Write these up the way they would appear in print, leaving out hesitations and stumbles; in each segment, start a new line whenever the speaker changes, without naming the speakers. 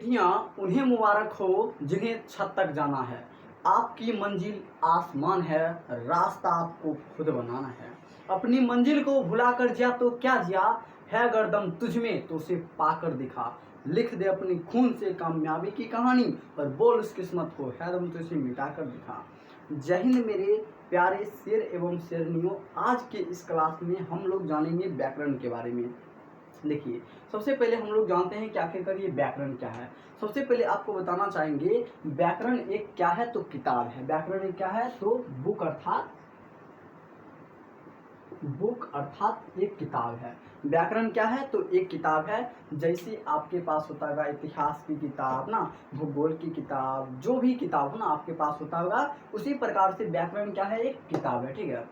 चिट्ठियाँ उन्हें मुबारक हो जिन्हें छत तक जाना है। आपकी मंजिल आसमान है, रास्ता आपको खुद बनाना है। अपनी मंजिल को भुला कर जिया तो क्या जिया, है अगर दम तुझ में तो उसे पाकर दिखा। लिख दे अपनी खून से कामयाबी की कहानी और बोल उस किस्मत को, है दम तुझे मिटा कर दिखा। जय हिंद मेरे प्यारे शेर एवं शेरनियों। आज के इस क्लास में हम लोग जानेंगे व्याकरण के बारे में। देखिए, सबसे पहले हम लोग जानते हैं कि आखिरकार ये व्याकरण क्या है। सबसे पहले आपको बताना चाहेंगे व्याकरण एक क्या है, तो किताब है। व्याकरण एक क्या है, तो बुक अर्थात एक किताब है। व्याकरण क्या है, तो एक किताब है। जैसे आपके पास होता होगा इतिहास की किताब ना, भूगोल की किताब, जो भी किताब हो ना आपके पास होता होगा, उसी प्रकार से व्याकरण क्या है, एक किताब है। ठीक है,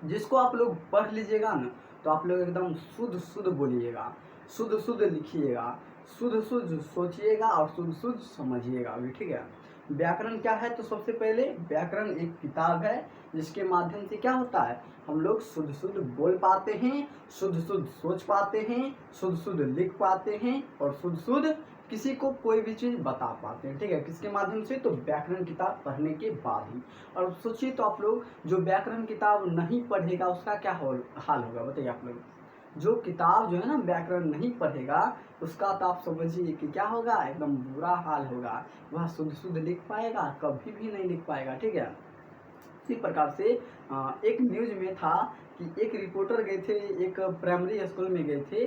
जिसको आप लोग पढ़ लीजिएगा ना तो आप लोग एकदम शुद्ध शुद्ध बोलिएगा, शुद्ध शुद्ध लिखिएगा, शुद्ध शुद्ध सोचिएगा और शुद्ध शुद्ध समझिएगा भी। ठीक है, व्याकरण क्या है, तो सबसे पहले व्याकरण एक किताब है जिसके माध्यम से क्या होता है, हम लोग शुद्ध शुद्ध बोल पाते हैं, शुद्ध शुद्ध सोच पाते हैं, शुद्ध शुद्ध लिख पाते हैं और शुद्ध शुद्ध किसी को कोई भी चीज़ बता पाते हैं। ठीक है, किसके माध्यम से, तो व्याकरण किताब पढ़ने के बाद ही। और सोचिए तो आप लोग जो व्याकरण किताब नहीं पढ़ेगा उसका क्या हाल होगा, बताइए आप लोग। जो किताब जो है ना व्याकरण नहीं पढ़ेगा उसका तो आप समझिए कि क्या होगा, एकदम बुरा हाल होगा। वह शुद्ध शुद्ध लिख पाएगा, कभी भी नहीं लिख पाएगा। ठीक है, इसी प्रकार से एक न्यूज में था कि एक रिपोर्टर गए थे, एक प्राइमरी स्कूल में गए थे,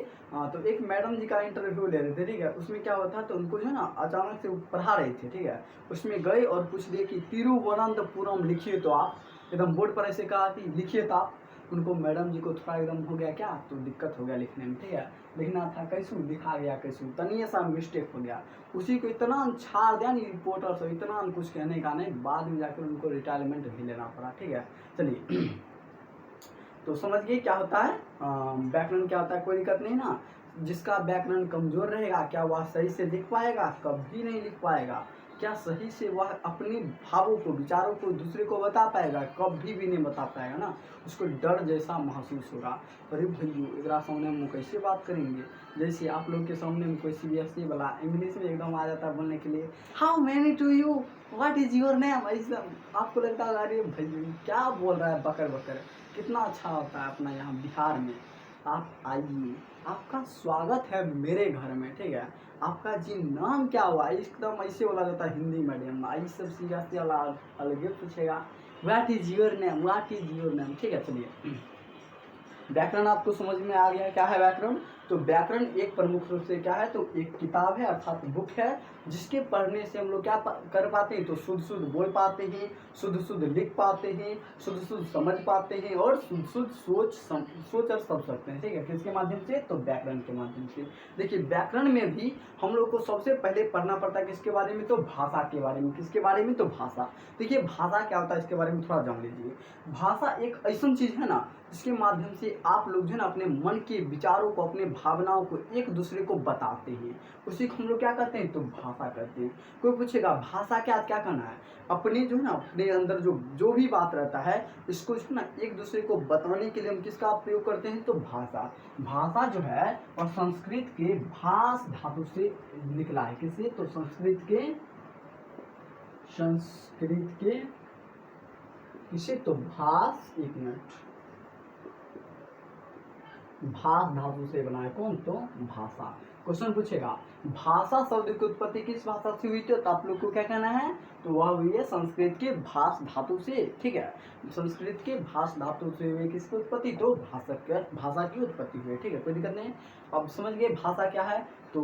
तो एक मैडम जी का इंटरव्यू ले रहे थे। ठीक है, उसमें क्या हुआ था, तो उनको जो है ना अचानक से वो पढ़ा रहे थे। ठीक है, उसमें गए और पूछ दिए कि तिरुवनंतपुरम लिखिए, तो आप एकदम बोर्ड पर ऐसे कहा कि लिखिए, तो आप उनको मैडम जी को थोड़ा एकदम हो गया क्या, तो दिक्कत हो गया लिखने में। ठीक है, लिखना था कैसू, लिखा गया कैसू, तनी सा मिस्टेक हो गया, उसी को इतना छाड़ दिया नहीं रिपोर्टर से, इतना कुछ कहने का नहीं, बाद में जाकर उनको रिटायरमेंट भी लेना पड़ा। ठीक है, चलिए तो समझ गए क्या होता है व्याकरण क्या होता है, कोई दिक्कत नहीं ना। जिसका व्याकरण कमजोर रहेगा क्या वह सही से लिख पाएगा, कभी नहीं लिख पाएगा। क्या सही से वह अपने भावों को, विचारों को दूसरे को बता पाएगा, कभी भी नहीं बता पाएगा ना। उसको डर जैसा महसूस होगा, अरे भैया एकरा सामने हम कैसे बात करेंगे। जैसे आप लोग के सामने में कोई CBSE वाला इंग्लिश में एकदम आ जाता है बोलने के लिए, how many to you, what is your name, ऐसा आपको लगता है अरे भैया क्या बोल रहा है बकर बकर। कितना अच्छा होता है अपना यहाँ बिहार में। आप आइए, आपका स्वागत है मेरे घर में। ठीक है, आपका जी नाम क्या हुआ, एकदम ऐसे बोला जाता है हिंदी मीडियम में। आई सब सीरियसली अलग पूछेगा, what is your name, what is your name. ठीक है, चलिए व्याकरण आपको समझ में आ गया क्या है व्याकरण। तो व्याकरण एक प्रमुख रूप से क्या है, तो एक किताब है अर्थात बुक है, जिसके पढ़ने से हम लोग क्या कर पाते हैं, तो शुद्ध शुद्ध बोल पाते हैं, शुद्ध शुद्ध लिख पाते हैं, शुद्ध शुद्ध समझ पाते हैं और शुद्ध शुद्ध सोच और समझ सकते हैं। ठीक है, किसके माध्यम से, तो व्याकरण के माध्यम से। देखिए व्याकरण में भी हम लोग को सबसे पहले पढ़ना पड़ता है किसके बारे में, तो भाषा के बारे में। किसके बारे में, तो भाषा। देखिए भाषा क्या होता है इसके बारे में थोड़ा जान लीजिए। भाषा एक ऐसी चीज है ना जिसके माध्यम से आप लोग जो है ना अपने मन के विचारों को, अपने भावनाओं को एक दूसरे को बताते हैं, उसी को हम लोग क्या कहते हैं, तो भाषा कहते हैं। कोई पूछेगा भाषा क्या क्या करना है, अपने जो है ना अपने अंदर जो भी बात रहता है इसको जो है ना एक दूसरे को बताने के लिए हम किसका प्रयोग करते हैं, तो भाषा। भाषा जो है और संस्कृत के भाष धातु से निकला है। किससे, तो संस्कृत के किसे, तो भाष, एक मिनट, भाष धातु से बना है। कौन, तो भाषा। क्वेश्चन पूछेगा भाषा शब्द की उत्पत्ति किस भाषा से हुई थी, तो आप लोग को क्या कहना है, तो वह हुई है संस्कृत के भाष धातु से। ठीक है, संस्कृत के भाष धातु से हुई किसकी उत्पत्ति, तो भाषा की उत्पत्ति हुई। ठीक है, कोई दिक्कत नहीं। अब समझ गए भाषा क्या है, तो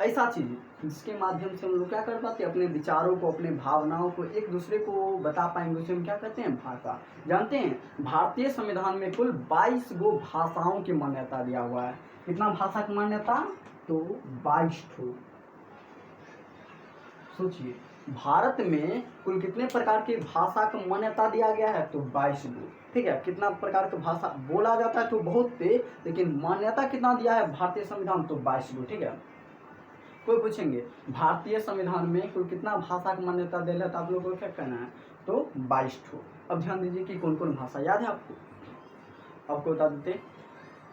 ऐसा चीज जिसके माध्यम से हम लोग क्या कर पाते हैं, अपने विचारों को, अपने भावनाओं को एक दूसरे को बता पाएंगे, उसे हम क्या कहते हैं, भाषा। जानते हैं भारतीय संविधान में कुल 22 गो भाषाओं की मान्यता दिया हुआ है। कितना भाषा की मान्यता, तो 22 ठो। सोचिए भारत में कुल कितने प्रकार की भाषा को मान्यता दिया गया है, तो 22 गो। ठीक है, कितना प्रकार की भाषा बोला जाता है तो बहुत थे, लेकिन मान्यता कितना दिया है भारतीय संविधान, तो 22 गो। ठीक है, कोई पूछेंगे भारतीय संविधान में कुल कितना भाषा की मान्यता दे रहा है, तो आप लोगों को क्या कहना है, तो 22 ठो। अब ध्यान दीजिए कि कौन कौन भाषा याद है आपको बता देते।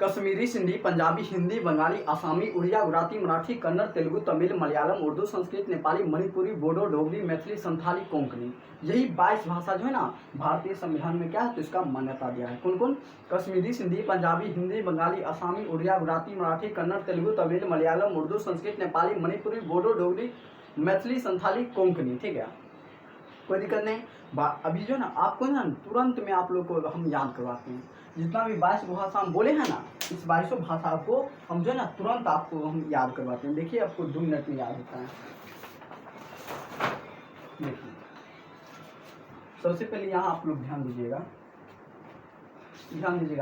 कश्मीरी, सिंधी, पंजाबी, हिंदी, बंगाली, आसामी, उड़िया, गुजराती, मराठी, कन्नड़, तेलुगु, तमिल, मलयालम, उर्दू, संस्कृत, नेपाली, मणिपुरी, बोडो, डोगरी, मैथिली, संथाली, कोंकणी। यही 22 भाषा जो है ना भारतीय संविधान में क्या है तो इसका मान्यता दिया है। कौन कौन? कश्मीरी, सिंधी, पंजाबी, हिंदी, बंगाली, आसामी, उड़िया, गुजराती, मराठी, कन्नड़, तेलुगु, तमिल, मलयालम, उर्दू, संस्कृत, नेपाली, मणिपुरी, बोडो, डोगरी, मैथिली, संथाली, कोंकणी। ठीक है, कोई दिक्कत नहीं। अभी जो ना आपको ना तुरंत में आप लोग को हम याद करवाते हैं। जितना भी 22 भाषा हम बोले हैं ना, इस 22 भाषा को हम जो है ना तुरंत आपको हम याद करवाते हैं। देखिए आपको 2 मिनट में याद होता है। देखिए सबसे पहले यहाँ आप लोग ध्यान दीजिएगा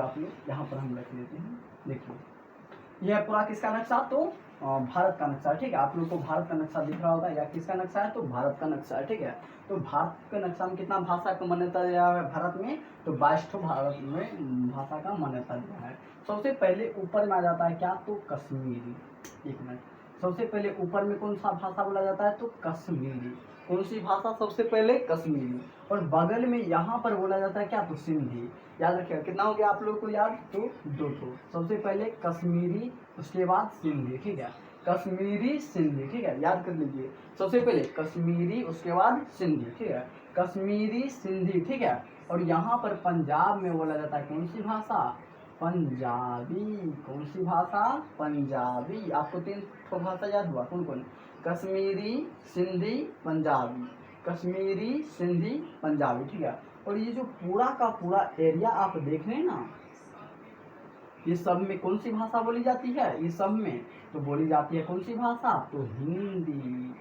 आप लोग, यहाँ पर हम रख लेते हैं। देखिए यह पूरा किसका नक्शा? तो भारत का नक्शा। ठीक है, आप लोग को भारत का नक्शा दिख रहा होगा। या किसका नक्शा है? तो भारत का नक्शा है। ठीक है, तो भारत के नक्शा में कितना भाषा को मान्यता दिया है भारत में? तो 22 भारत में भाषा का मान्यता दिया है। सबसे पहले ऊपर में आ जाता है क्या? तो कश्मीरी। एक मिनट, सबसे पहले ऊपर में कौन सा भाषा बोला जाता है? तो कश्मीरी। कौन सी भाषा? सबसे पहले कश्मीरी। और बगल में यहाँ पर बोला जाता है क्या? तो सिंधी। याद रखिएगा, कितना हो गया आप लोग को याद? तो 2 ठो। सबसे पहले कश्मीरी, उसके बाद सिंधी। ठीक है, कश्मीरी, सिंधी। ठीक है, याद कर लीजिए। सबसे पहले कश्मीरी, उसके बाद सिंधी। ठीक है, कश्मीरी, सिंधी। ठीक है, और यहाँ पर पंजाब में बोला जाता है कौन सी भाषा? पंजाबी। कौन सी भाषा? पंजाबी। आपको 3 ठो भाषा याद हुआ, कौन कौन? कश्मीरी, सिंधी, पंजाबी। कश्मीरी, सिंधी, पंजाबी। ठीक है, और ये जो पूरा का पूरा एरिया आप देख रहे हैं ना, ये सब में कौन सी भाषा बोली जाती है? ये सब में तो बोली जाती है कौन सी भाषा? तो हिंदी।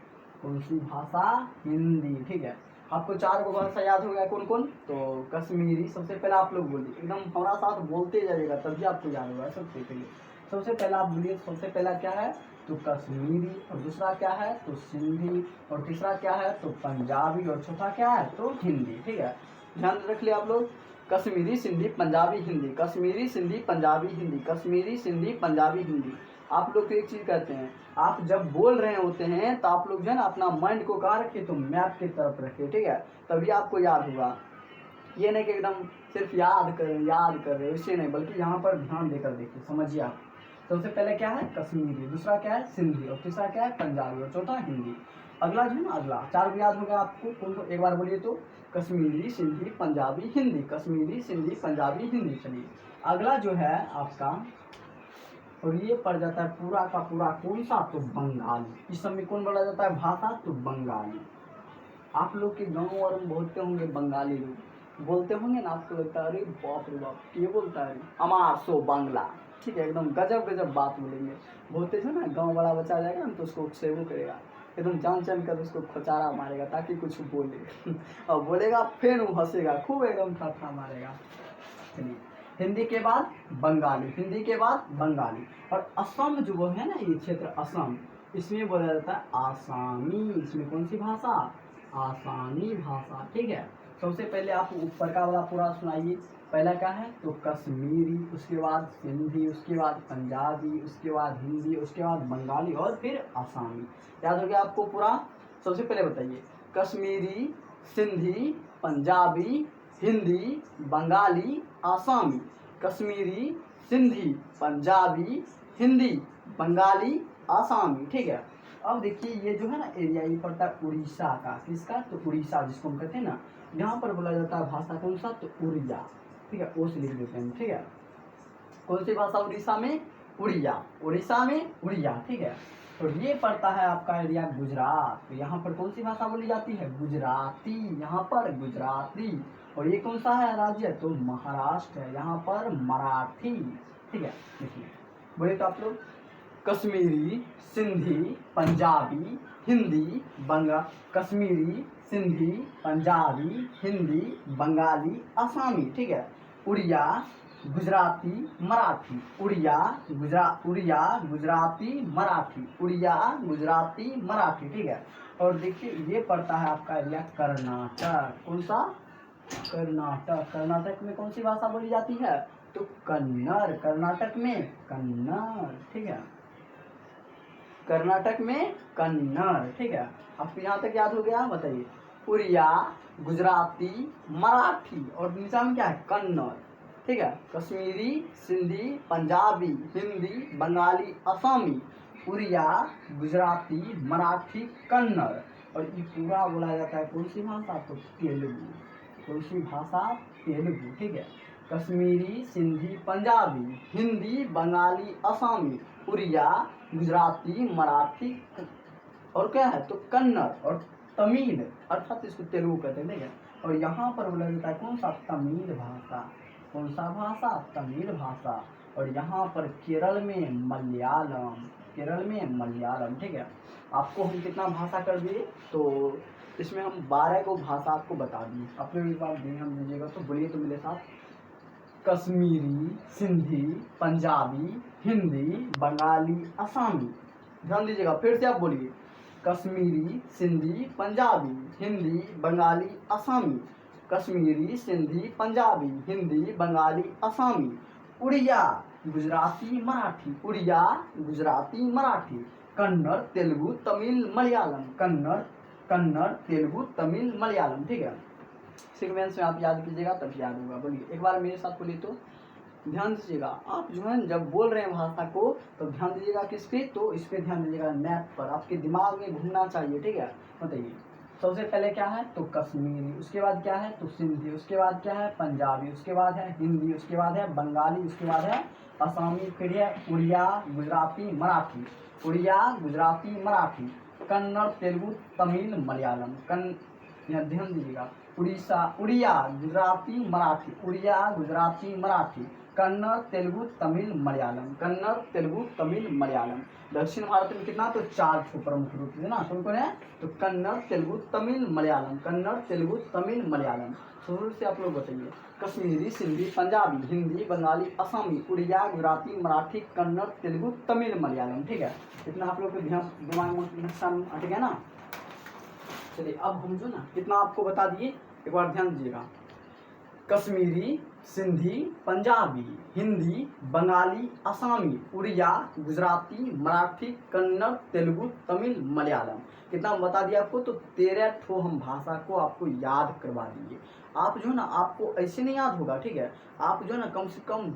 कौन सी भाषा? हिंदी। ठीक है, आपको 4 गो भाषा याद हो गया, कौन कौन? तो कश्मीरी। सबसे पहले आप लोग बोलिए, एकदम हमारा साथ बोलते जाइएगा तभी आपको याद होगा। सबसे पहले आप बोलिए, सबसे पहला क्या है? तो कश्मीरी। और दूसरा क्या है? तो सिंधी। और तीसरा क्या है? तो पंजाबी। और चौथा क्या है? तो हिंदी। ठीक है, ध्यान रख लिया आप लोग। कश्मीरी, सिंधी, पंजाबी, हिंदी। कश्मीरी, सिंधी, पंजाबी, हिंदी। कश्मीरी, सिंधी, पंजाबी, हिंदी। आप लोग तो एक चीज़ कहते हैं, आप जब बोल रहे होते हैं तो आप लोग जो है ना अपना माइंड को कहाँ रखिए? तो मैप की तरफ रखिए। ठीक है, तभी आपको याद होगा। ये नहीं कि एकदम सिर्फ याद कर रहे हो, इससे नहीं, बल्कि यहाँ पर ध्यान देकर देखिए, समझिए आप। सबसे पहले क्या है? कश्मीरी। दूसरा क्या है? सिंधी। और तीसरा क्या है? पंजाबी। और चौथा हिंदी। अगला जो है ना, अगला 4 याद हो गया आपको। कौन को? एक बार बोलिए तो, कश्मीरी, सिंधी, पंजाबी, हिंदी। कश्मीरी, सिंधी, पंजाबी, हिंदी। चलिए अगला जो है आपका, और ये पड़ जाता है पूरा का पूरा कौन सा? तो बंगाली। इस सब में कौन बोला जाता है भाषा? तो बंगाली। आप लोग के गाँव और में बोलते होंगे बंगाली लोग, बोलते होंगे ना, आपको लगता है अरे बाप रे बाप ये बोलता है अमार सो बांग्ला। ठीक है, एकदम गजब बात बोलेंगे। बोलते थे ना, गाँव वाला बच्चा आ जाएगा ना तो उसको सेवो करेगा, एकदम जान कर उसको खोचारा मारेगा ताकि कुछ बोले और बोलेगा फिर वो हंसेगा खूब, एकदम था मारेगा। चलिए, हिंदी के बाद बंगाली, हिंदी के बाद बंगाली। और असम जो वो है ना, ये क्षेत्र असम, इसमें बोला जाता है आसामी। इसमें कौन सी भाषा? आसामी भाषा। ठीक है, सबसे पहले आप ऊपर का वाला पूरा सुनाइए। पहला क्या है? तो कश्मीरी, उसके बाद सिंधी, उसके बाद पंजाबी, उसके बाद हिंदी, उसके बाद बंगाली और फिर आसामी। याद हो गया आपको पूरा? सबसे पहले बताइए, कश्मीरी, सिंधी, पंजाबी, हिंदी, बंगाली, आसामी। कश्मीरी, सिंधी, पंजाबी, हिंदी, बंगाली, आसामी। ठीक है, अब देखिए ये जो है ना एरिया, ये पड़ता है उड़ीसा का। किसका? तो उड़ीसा, जिसको हम कहते हैं ना, यहाँ पर बोला जाता है भाषा कौन सा? तो उड़िया। ठीक है, वो से लिख देते हैं। ठीक है, कौन सी भाषा उड़ीसा में? उड़िया। उड़ीसा में उड़िया। ठीक है, तो ये पड़ता है आपका एरिया गुजरात। तो यहाँ पर कौन सी भाषा बोली जाती है? गुजराती। यहाँ पर गुजराती। और ये कौन सा है राज्य? तो महाराष्ट्र है, यहाँ पर मराठी। ठीक है, देखिए बोले तो आप लोग, कश्मीरी, सिंधी, पंजाबी, हिंदी, कश्मीरी, सिंधी, पंजाबी, हिंदी, बंगाली, आसामी। ठीक है, उड़िया, गुजराती, मराठी। उड़िया, गुजराती, मराठी। उड़िया, गुजराती, मराठी। ठीक है, और देखिए ये पड़ता है आपका एरिया कर्नाटक। कौन सा? कर्नाटक। कर्नाटक में कौन सी भाषा बोली जाती है? तो कन्नड़। कर्नाटक में कन्नड़। ठीक है, कर्नाटक में कन्नड़। ठीक है, आपको यहाँ तक याद हो गया? बताइए, उड़िया, गुजराती, मराठी और नीचा में क्या है? कन्नड़। ठीक है, कश्मीरी, सिंधी, पंजाबी, हिंदी, बंगाली, असमी, उड़िया, गुजराती, मराठी, कन्नड़, और ये पूरा बोला जाता है कौन सी भाषा, तो तेलुगु। कौन सी भाषा, तेलुगु, ठीक है। कश्मीरी, सिंधी, पंजाबी, हिंदी, बंगाली, असमी, उड़िया, गुजराती, मराठी, और क्या है तो कन्नड़ और तमिल, अर्थात इसको तेलुगु कहते हैं, ठीक है। और यहाँ पर बोला जाता है कौन सा, तमिल भाषा। कौन सा भाषा, तमिल भाषा। और यहाँ पर केरल में मलयालम, केरल में मलयालम, ठीक है। आपको हम कितना भाषा कर दिए, तो इसमें हम 12 को भाषा आपको बता दिए। आप लोग एक बार ध्यान दीजिएगा, तो बोलिए तो मेरे साथ, कश्मीरी, सिंधी, पंजाबी, हिंदी, बंगाली, असमी। ध्यान दीजिएगा, फिर से आप बोलिए, कश्मीरी, सिंधी, पंजाबी, हिंदी, बंगाली, असमी। कश्मीरी, सिंधी, पंजाबी, हिंदी, बंगाली, असमी। उड़िया, गुजराती, मराठी। उड़िया, गुजराती, मराठी। कन्नड़, तेलुगु, तमिल, मलयालम। कन्नड़, तेलुगु, तमिल, मलयालम, ठीक है। सीक्वेंस में आप याद कीजिएगा तब याद होगा। बोलिए एक बार मेरे साथ, बोलिए तो ध्यान दीजिएगा। आप जो है जब बोल रहे हैं भाषा को, तो ध्यान दीजिएगा किस पे, तो इस पे ध्यान दीजिएगा, मैप पर आपके दिमाग में घूमना चाहिए, ठीक है। बताइए, सबसे पहले क्या है तो कश्मीरी, उसके बाद क्या है तो सिंधी, उसके बाद क्या है पंजाबी, उसके बाद है हिंदी, उसके बाद है बंगाली, उसके बाद है असमी, फिर है उड़िया, गुजराती, मराठी। उड़िया, गुजराती, मराठी, कन्नड़, तेलुगु, तमिल, मलयालम। ध्यान दीजिएगा, उड़िया, गुजराती, मराठी। उड़िया, गुजराती, मराठी, कन्नड़, तेलुगु, तमिल, मलयालम। कन्नड़, तेलुगु, तमिल, मलयालम। दक्षिण भारत में कितना, तो 4 प्रमुख रूप है ना, कौन कौन है तो कन्नड़, तेलुगु, तमिल, मलयालम। कन्नड़, तेलुगु, तमिल, मलयालम। शुरू से आप लोग बताइए, कश्मीरी, सिंधी, पंजाबी, हिंदी, बंगाली, असमी, उड़िया, गुजराती, मराठी, कन्नड़, तेलुगु, तमिल, मलयालम, ठीक है। इतना आप लोग के दिमाग में नक्शा में हट गया ना। चलिए अब हम जो ना कितना आपको बता दिए, एक बार ध्यान दीजिएगा, कश्मीरी, सिंधी, पंजाबी, हिंदी, बंगाली, असमी, उड़िया, गुजराती, मराठी, कन्नड़, तेलुगु, तमिल, मलयालम। कितना बता दिया आपको, तो 13 ठो हम भाषा को आपको याद करवा दिए। आप जो है ना, आपको ऐसे नहीं याद होगा, ठीक है। आप जो है ना कम से कम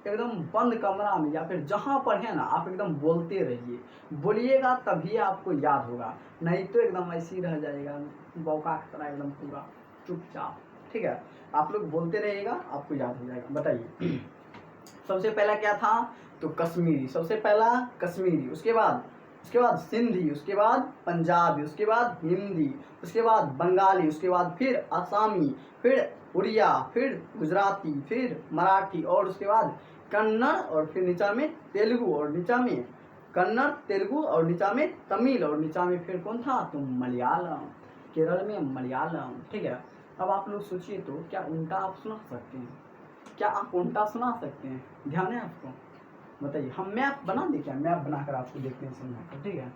एकदम बंद कमरा में या फिर जहाँ पर है ना, आप एकदम बोलते रहिए, बोलिएगा तभी आपको याद होगा, नहीं तो एकदम ऐसे ही रह जाएगा बौका की तरह, एकदम पूरा चुपचाप, ठीक है। आप लोग बोलते रहिएगा, आपको याद हो जाएगा। बताइए, सबसे पहला क्या था तो कश्मीरी, सबसे पहला कश्मीरी, उसके बाद सिंधी, उसके बाद पंजाबी, उसके बाद हिंदी, उसके बाद बंगाली, उसके बाद फिर असमी, फिर उड़िया, फिर गुजराती, फिर मराठी, और उसके बाद कन्नड़, और फिर नीचा में तेलुगु, और नीचा में कन्नड़, तेलुगु, और नीचा में तमिल, और नीचा में फिर कौन था तो मलयालम, केरल में मलयालम, ठीक है। अब आप लोग सोचिए, तो क्या उल्टा आप सुना सकते हैं, क्या आप उल्टा सुना सकते हैं, ध्यान है आपको, बताइए। हम मैप बना दें क्या, मैप बनाकर आपको देखते हैं समझाकर, ठीक है।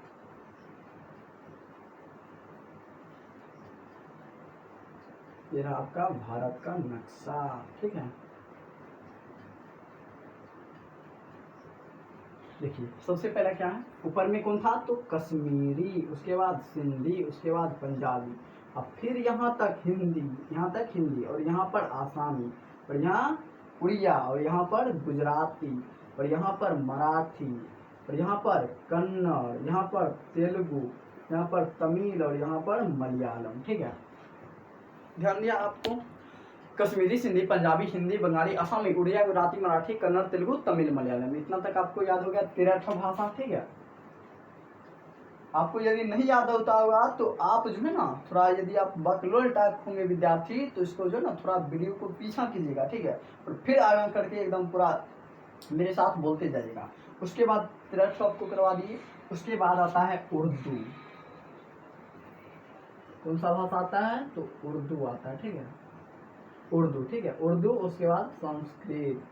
ये रहा आपका भारत का नक्शा, ठीक है। देखिए, सबसे पहला क्या है, ऊपर में कौन था तो कश्मीरी, उसके बाद सिंधी, उसके बाद पंजाबी, अब फिर यहाँ तक हिंदी, और यहाँ पर आसामी, और यहाँ उड़िया, और यहाँ पर गुजराती, और यहाँ पर मराठी, और यहाँ पर कन्नड़, यहाँ पर तेलुगु, यहाँ पर तमिल, और यहाँ पर मलयालम, ठीक है। ध्यान दिया आपको, कश्मीरी, सिंधी, पंजाबी, हिंदी, बंगाली, असमी, उड़िया, गुजराती, मराठी, कन्नड़, तेलुगु, तमिल, मलयालम, इतना तक आपको याद हो गया, 13 भाषा, ठीक है। आपको यदि नहीं याद होता होगा तो आप जो है ना थोड़ा, यदि आप बकलोल टाइप होंगे विद्यार्थी, तो इसको जो है ना थोड़ा वीडियो को पीछा कीजिएगा, ठीक है, और फिर आगे करके एकदम पूरा मेरे साथ बोलते जाइएगा। उसके बाद 13 आपको करवा दिए। उसके बाद आता है उर्दू, कौन सा भाषा आता है तो उर्दू आता है, ठीक है, उर्दू, ठीक है, उर्दू। उसके बाद संस्कृत,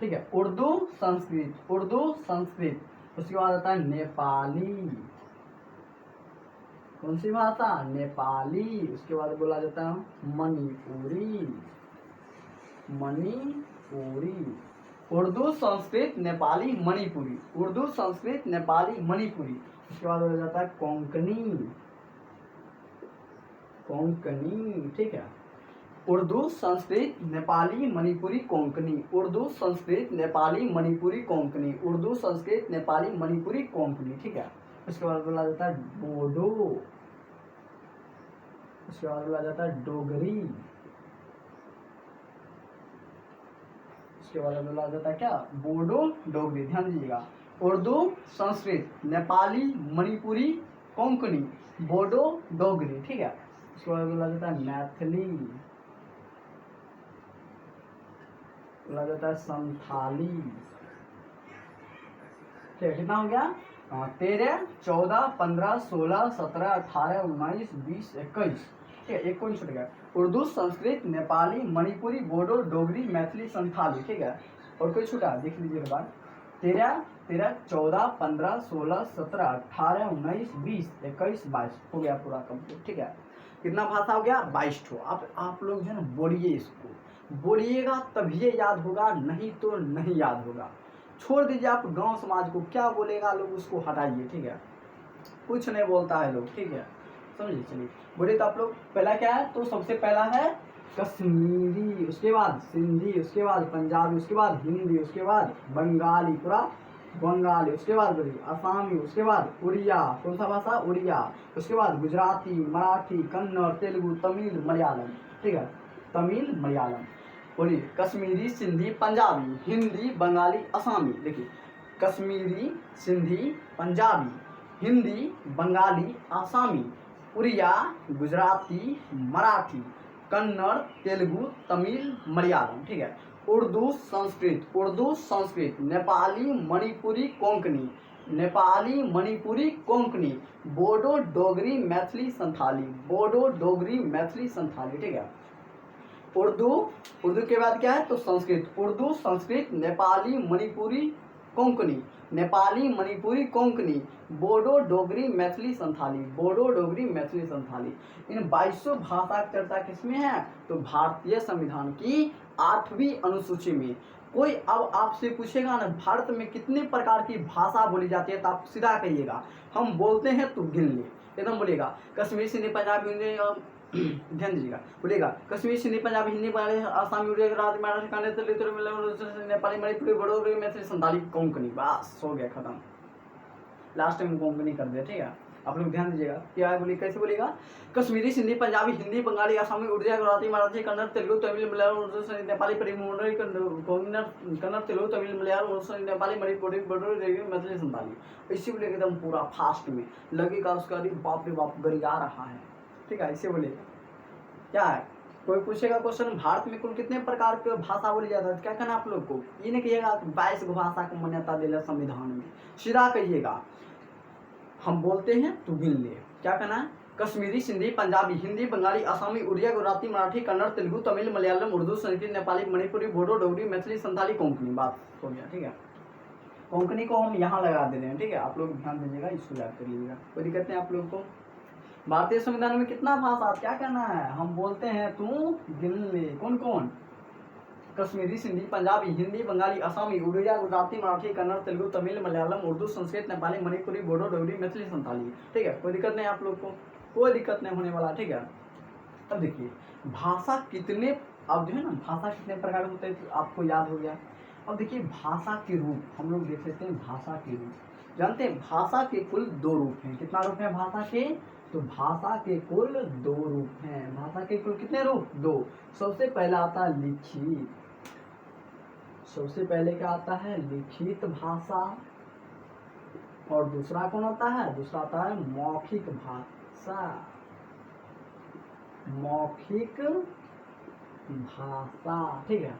ठीक है, उर्दू संस्कृत। उसके बाद आता है नेपाली, कौन सी भाषा नेपाली। उसके बाद बोला जाता है मणिपुरी, उर्दू, संस्कृत, नेपाली, मणिपुरी, उर्दू, संस्कृत, नेपाली, मणिपुरी। उसके बाद बोला जाता है कोंकणी, कोंकणी, ठीक है। उर्दू, संस्कृत, नेपाली, मणिपुरी, कोंकणी। उर्दू, संस्कृत, नेपाली, मणिपुरी, कोंकणी। उर्दू, संस्कृत, नेपाली, मणिपुरी, कोंकणी, ठीक है। उसके बाद बोला जाता है बोडो, उसके बाद बोला जाता है डोगरी, उसके बाद बोला जाता है क्या, बोडो, डोगरी। ध्यान दीजिएगा, उर्दू, संस्कृत, नेपाली, मणिपुरी, कोंकणी, बोडो, डोगरी, ठीक है। उसके बाद बोला जाता है मैथिली, बोला जाता है संथाली, ठीक है। कितना हो गया, 13, 14, 15, 16, 17, 18, 19, 20, 21, ठीक है। एक कौन छूट गया, उर्दू, संस्कृत, नेपाली, मणिपुरी, बोडो, डोगरी, मैथिली, संथाली, ठीक है। और कोई छूटा, देख लीजिए एक बार, 13, 14, 15, 16, 17, 18, 19, 20, 21, 22 हो गया पूरा कंप्लीट, ठीक है। कितना भाषा हो गया, 22 ठो। अब आप लोग जो है ना बोलिए, इसको बोलिएगा तभी याद होगा, नहीं तो नहीं याद होगा। छोड़ दीजिए आप गांव समाज को, क्या बोलेगा लोग उसको हटाइए, ठीक है। कुछ नहीं बोलता है लोग, ठीक है, समझिए। चलिए बोलिए तो आप लोग, पहला क्या है, तो सबसे पहला है कश्मीरी, उसके बाद सिंधी, उसके बाद पंजाबी, उसके बाद हिंदी, उसके बाद बंगाली, पूरा बंगाली, उसके बाद बोलिए आसामी, उसके बाद उड़िया, कौन सा भाषा, उड़िया, उसके बाद गुजराती, मराठी, कन्नड़, तेलुगु, तमिल, मलयालम, ठीक है, तमिल, मलयालम। बोलिए कश्मीरी, सिंधी, पंजाबी, हिंदी, बंगाली, आसामी। देखिए कश्मीरी, सिंधी, पंजाबी, हिंदी, बंगाली, आसामी, उड़िया, गुजराती, मराठी, कन्नड़, तेलुगु, तमिल, मलयालम, ठीक है। उर्दू, संस्कृत, नेपाली, मणिपुरी, कोंकणी, नेपाली, मणिपुरी, कोंकणी, बोडो, डोगरी, मैथिली, संथाली, बोडो, डोगरी, मैथिली, संथाली, ठीक है। उर्दू के बाद क्या है, तो संस्कृत, उर्दू, संस्कृत, नेपाली, मणिपुरी, कोंकणी, नेपाली, मणिपुरी, कोंकणी, बोडो, डोगरी, मैथिली, संथाली, बोडो, डोगरी, मैथिली, संथाली। इन 22 भाषा की चर्चा किसमें है, तो भारतीय संविधान की 8वीं अनुसूची में। कोई अब आपसे पूछेगा ना भारत में कितने प्रकार की भाषा बोली जाती है, तो आप सीधा कहिएगा हम बोलते हैं तो गिन ले, एकदम बोलिएगा कश्मीरी, सिंधी, पंजाबी, हिंदी, ध्यान दीजिएगा, बोलिएगा कश्मीरी, सिंधी, पंजाबी, हिंदी, बंगाली, आसामी, उड़िया, गुजराती, मराठी, कन्नड़, तेलुगु, नेपाली, मणिपुरी, बोडो, मैथिली, संथाली, कोंकणी, बस हो गया खत्म। लास्ट में कोंकणी कर दिया, ठीक है। आप लोग ध्यान दीजिएगा, क्या है बोलिए, कैसे बोलिएगा, कश्मीरी, सिंधी, पंजाबी, हिंदी, बंगाली, आसामी, उड़िया, गुजराती, मराठी, कन्नड़, तेलुगु, तमिल, मलयालम, उर्दू, नेपाली, कन्नड़, तेलुगु, तमिल, मलयालम, उर्दू, नेपाली, मणिपुरी, बोडो, मैथिली, संथाली। इसी बोलिए एकदम पूरा फास्ट में लगेगा उसका, अरे बाप रे बाप गरिया रहा है, ठीक है, ऐसे बोलिएगा। क्या है, कोई पूछेगा क्वेश्चन भारत में कुल कितने प्रकार के भाषा बोली जाता है, क्या कहना आप लोग को, ये नहीं कहिएगा 22 भाषा को मान्यता दिला संविधान में, सीधा कहिएगा हम बोलते हैं तो गिन ले। क्या कहना है, कश्मीरी, सिंधी, पंजाबी, हिंदी, बंगाली, आसामी, उड़िया, गुजराती, मराठी, कन्नड़, तेलुगु, तमिल, मलयालम, उर्दू, संस्कृत, नेपाली, मणिपुरी, बोडो, डोगरी, मैथिली, संथाली, कोंकणी, बात हो गया, ठीक है। कोंकणी को हम यहाँ लगा दे रहे हैं, ठीक है, आप लोग ध्यान दीजिएगा, इसको याद कर लीजिएगा, कोई दिक्कत नहीं आप लोग को। भारतीय संविधान में कितना भाषा, क्या कहना है, हम बोलते हैं तू गिन ले, कौन कौन, कश्मीरी, सिंधी, पंजाबी, हिंदी, बंगाली, आसामी, उड़िया, गुजराती, मराठी, कन्नड़, तेलुगु, तमिल, मलयालम, उर्दू, संस्कृत, नेपाली, मणिपुरी, बोडो, डोगरी, मैथिली, संथाली, ठीक है। कोई दिक्कत नहीं आप लोग को, कोई दिक्कत नहीं होने वाला, ठीक है। अब देखिए भाषा कितने, अब जो है ना भाषा कितने प्रकार होते हैं, तो आपको याद हो गया। अब देखिए भाषा के रूप हम लोग देख लेते हैं, भाषा के रूप जानते हैं, भाषा के कुल 2 रूप हैं, कितना रूप है भाषा के, तो भाषा के कुल 2 रूप हैं, भाषा के कुल कितने रूप, 2। सबसे पहला आता है लिखित, सबसे पहले क्या आता है, लिखित भाषा, और दूसरा कौन होता है, दूसरा आता है मौखिक भाषा, मौखिक भाषा, ठीक है।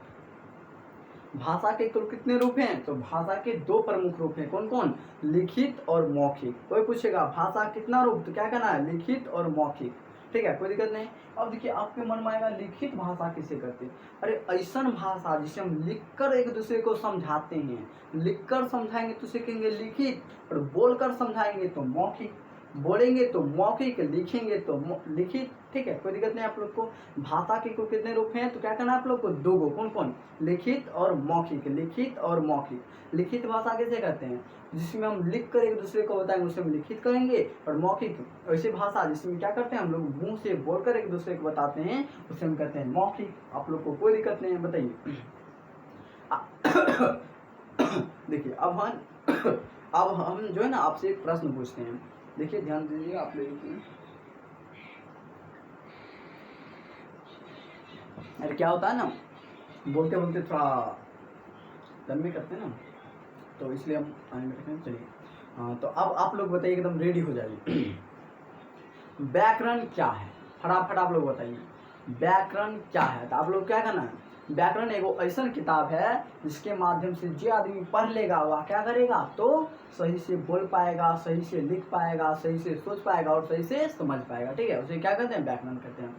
भाषा के कुल कितने रूप हैं, तो भाषा के 2 प्रमुख रूप हैं, कौन कौन, लिखित और मौखिक। कोई पूछेगा भाषा कितना रूप, तो क्या कहना है, लिखित और मौखिक, ठीक है, कोई दिक्कत नहीं। अब देखिए आपके मन में आएगा लिखित भाषा किसे कहते हैं, अरे ऐसा भाषा जिसे हम लिखकर एक दूसरे को समझाते हैं, लिखकर समझाएंगे तो उसे कहेंगे लिखित, और बोलकर समझाएंगे तो मौखिक। बोलेंगे तो मौखिक, लिखेंगे तो लिखित, ठीक है, कोई दिक्कत नहीं आप लोग को। भाषा के को कितने रूप हैं तो क्या करना है आप लोग को, दो गो, कौन कौन, लिखित और मौखिक, लिखित और मौखिक। लिखित भाषा कैसे कहते हैं, जिसमें हम लिख कर एक दूसरे को बताएंगे उसे हम लिखित कहेंगे, और मौखिक ऐसी भाषा जिसमें क्या करते हैं हम लोग मुंह से बोलकर एक दूसरे को बताते हैं उसे हम कहते हैं मौखिक। आप लोग को कोई दिक्कत नहीं है, बताइए। देखिए अब हम जो है ना आपसे एक प्रश्न पूछते हैं, देखिए ध्यान दीजिए आप लोग। अरे क्या होता है ना, बोलते बोलते थोड़ा दम में करते हैं ना, तो इसलिए हम आने में रखें। चलिए हाँ, तो अब आप लोग बताइए, एकदम रेडी हो जाइए। व्याकरण क्या है, फटाफट आप लोग बताइए व्याकरण क्या है। तो आप लोग क्या करना है, व्याकरण एगो ऐसा किताब है जिसके माध्यम से जो आदमी पढ़ लेगा वह क्या करेगा, तो सही से बोल पाएगा, सही से लिख पाएगा, सही से सोच पाएगा और सही से समझ पाएगा, ठीक है, उसे क्या कहते हैं, व्याकरण कहते हैं।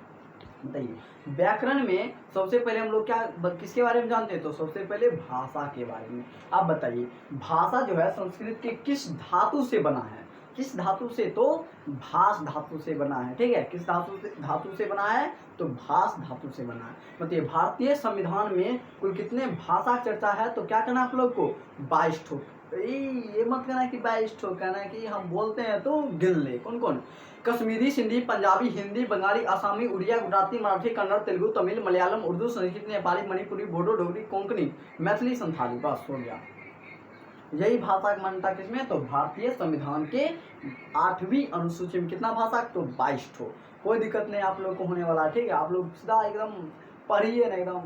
बताइए व्याकरण में सबसे पहले हम लोग क्या किसके बारे में जानते हैं, तो सबसे पहले भाषा के बारे में। आप बताइए भाषा जो है संस्कृत के किस धातु से बना है, किस धातु से, तो भास धातु से बना है, ठीक है, किस धातु से बना है, तो भास धातु से बना है। मतलब भारतीय संविधान में कुल कितने भाषा चर्चा है, तो क्या करना आप लोग को, 22 ठो। ये मत कहना कि 22 ठो, कहना कि हम बोलते हैं तो गिन ले, कौन कौन, कश्मीरी, सिंधी, पंजाबी, हिंदी, बंगाली, आसामी, उड़िया, गुजराती, मराठी, कन्नड़, तेलुगु, तमिल, मलयालम, उर्दू, संस्कृत, नेपाली, मणिपुरी, बोडो, डोगरी, कोंकणी, मैथिली, संथाली, बस हो गया। यही भाषा की मान्यता किसमें, तो भारतीय संविधान के 8वीं अनुसूची में कितना भाषा, तो 22 ठो। कोई दिक्कत नहीं आप लोग को होने वाला, ठीक है, आप लोग सीधा एकदम पढ़िए ना, एकदम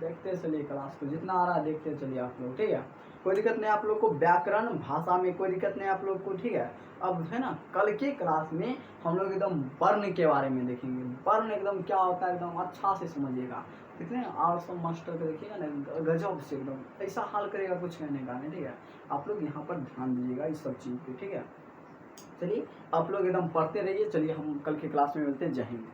देखते चलिए क्लास को, जितना आ रहा है देखते चलिए आप लोग, ठीक है, कोई दिक्कत नहीं आप लोग को। व्याकरण भाषा में कोई दिक्कत नहीं आप लोग को, ठीक है। अब है ना कल के क्लास में हम लोग एकदम वर्ण के बारे में देखेंगे, वर्ण एकदम क्या होता है एकदम अच्छा से समझिएगा, ठीक है। और सब मास्टर को देखिएगा ना गजब से एकदम ऐसा हाल करेगा कुछ कहने का नहीं, ठीक है। आप लोग यहाँ पर ध्यान दीजिएगा इस सब चीज़ पे, ठीक है। चलिए आप लोग एकदम पढ़ते रहिए, चलिए हम कल के क्लास में मिलते हैं, जय हिंद।